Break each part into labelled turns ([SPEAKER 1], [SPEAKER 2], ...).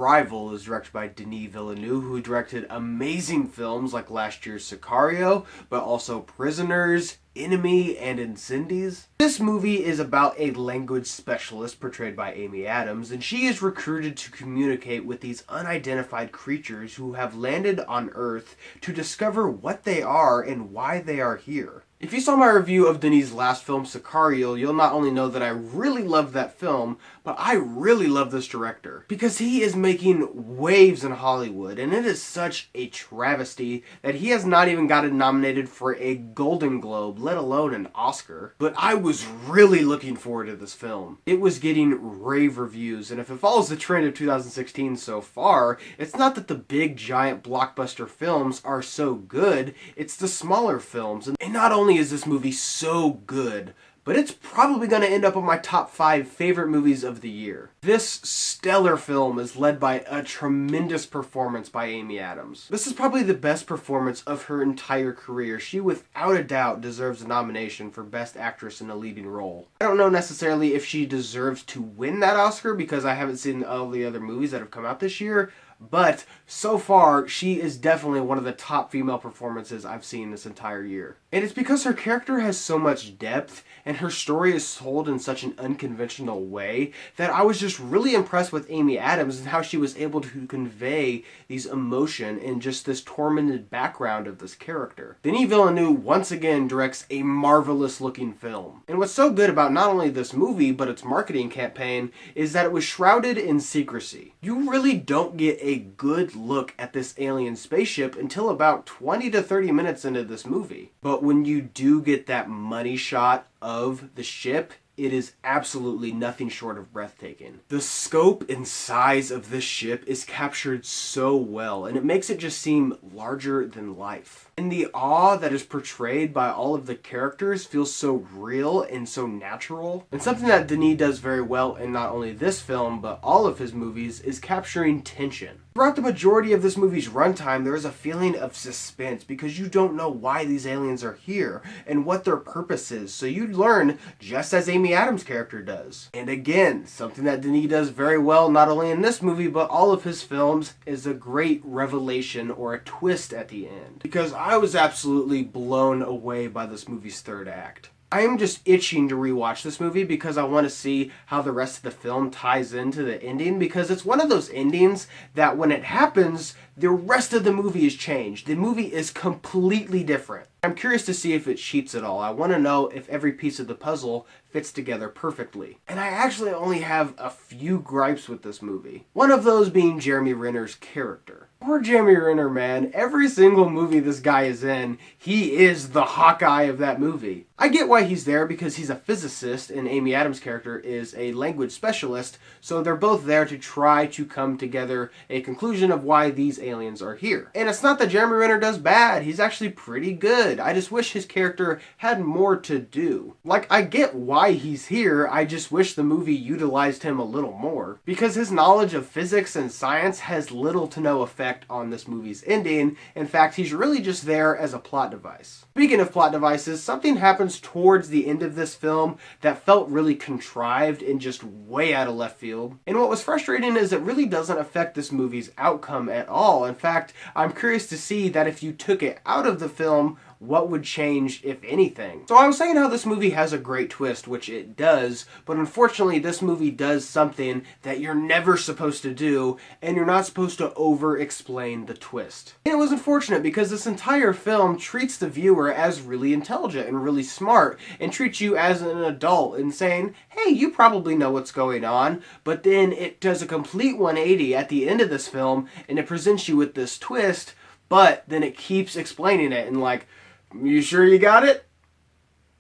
[SPEAKER 1] Arrival is directed by Denis Villeneuve, who directed amazing films like last year's Sicario, but also Prisoners, Enemy, and Incendies. This movie is about a language specialist portrayed by Amy Adams, and she is recruited to communicate with these unidentified creatures who have landed on Earth to discover what they are and why they are here. If you saw my review of Denis' last film, Sicario, you'll not only know that I really loved that film, but I really love this director. Because he is making waves in Hollywood, and it is such a travesty that he has not even gotten nominated for a Golden Globe, let alone an Oscar. But I was really looking forward to this film. It was getting rave reviews, and if it follows the trend of 2016 so far, it's not that the big giant blockbuster films are so good, it's the smaller films. And not only is this movie so good, but it's probably going to end up on my top 5 favorite movies of the year. This stellar film is led by a tremendous performance by Amy Adams. This is probably the best performance of her entire career. She without a doubt deserves a nomination for Best Actress in a Leading Role. I don't know necessarily if she deserves to win that Oscar because I haven't seen all the other movies that have come out this year, but so far, she is definitely one of the top female performances I've seen this entire year. And it's because her character has so much depth and her story is told in such an unconventional way that I was just really impressed with Amy Adams and how she was able to convey these emotion and just this tormented background of this character. Denis Villeneuve once again directs a marvelous looking film. And what's so good about not only this movie but its marketing campaign is that it was shrouded in secrecy. You really don't get a good look at this alien spaceship until about 20 to 30 minutes into this movie. But when you do get that money shot of the ship, it is absolutely nothing short of breathtaking. The scope and size of this ship is captured so well, and it makes it just seem larger than life. And the awe that is portrayed by all of the characters feels so real and so natural. And something that Denis does very well in not only this film, but all of his movies, is capturing tension. Throughout the majority of this movie's runtime, there is a feeling of suspense because you don't know why these aliens are here and what their purpose is. So you learn just as Amy Adams' character does. And again, something that Denis does very well, not only in this movie, but all of his films, is a great revelation or a twist at the end. Because I was absolutely blown away by this movie's third act. I am just itching to rewatch this movie because I want to see how the rest of the film ties into the ending, because it's one of those endings that when it happens, the rest of the movie is changed. The movie is completely different. I'm curious to see if it cheats at all. I want to know if every piece of the puzzle fits together perfectly. And I actually only have a few gripes with this movie. One of those being Jeremy Renner's character. Poor Jeremy Renner, man. Every single movie this guy is in, he is the Hawkeye of that movie. I get why he's there because he's a physicist and Amy Adams' character is a language specialist, so they're both there to try to come together a conclusion of why these aliens are here. And it's not that Jeremy Renner does bad, he's actually pretty good. I just wish his character had more to do. Like, I get why he's here, I just wish the movie utilized him a little more. Because his knowledge of physics and science has little to no effect on this movie's ending. In fact, he's really just there as a plot device. Speaking of plot devices, something happens towards the end of this film that felt really contrived and just way out of left field. And what was frustrating is it really doesn't affect this movie's outcome at all. In fact, I'm curious to see that if you took it out of the film, what would change, if anything? So I was saying how this movie has a great twist, which it does, but unfortunately this movie does something that you're never supposed to do, and you're not supposed to over-explain the twist. And it was unfortunate because this entire film treats the viewer as really intelligent and really smart, and treats you as an adult and saying, hey, you probably know what's going on, but then it does a complete 180 at the end of this film, and it presents you with this twist, but then it keeps explaining it, and like, you sure you got it?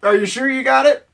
[SPEAKER 1] Are you sure you got it?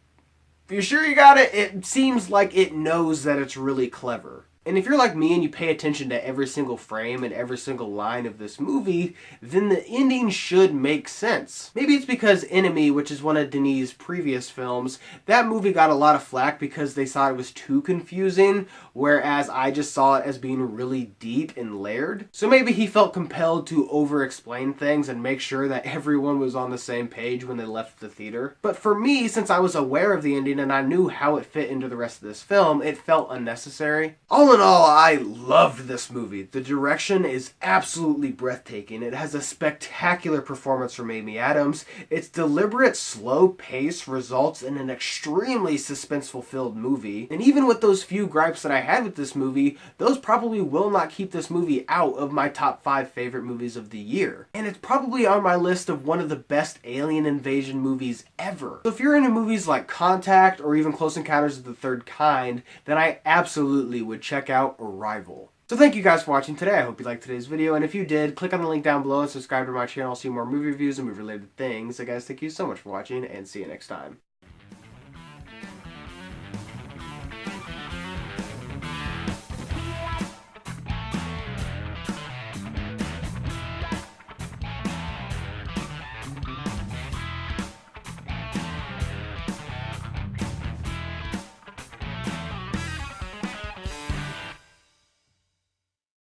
[SPEAKER 1] You sure you got it? It seems like it knows that it's really clever. And if you're like me and you pay attention to every single frame and every single line of this movie, then the ending should make sense. Maybe it's because Enemy, which is one of Denis' previous films, that movie got a lot of flack because they thought it was too confusing, whereas I just saw it as being really deep and layered. So maybe he felt compelled to over-explain things and make sure that everyone was on the same page when they left the theater. But for me, since I was aware of the ending and I knew how it fit into the rest of this film, it felt unnecessary. All in in all, I loved this movie. The direction is absolutely breathtaking. It has a spectacular performance from Amy Adams. Its deliberate, slow pace results in an extremely suspenseful-filled movie. And even with those few gripes that I had with this movie, those probably will not keep this movie out of my top 5 favorite movies of the year. And it's probably on my list of one of the best alien invasion movies ever. So if you're into movies like Contact or even Close Encounters of the Third Kind, then I absolutely would check out Arrival. So thank you guys for watching today. I hope you liked today's video, and if you did, click on the link down below and subscribe to my channel to see more movie reviews and movie related things. So guys, thank you so much for watching, and see you next time.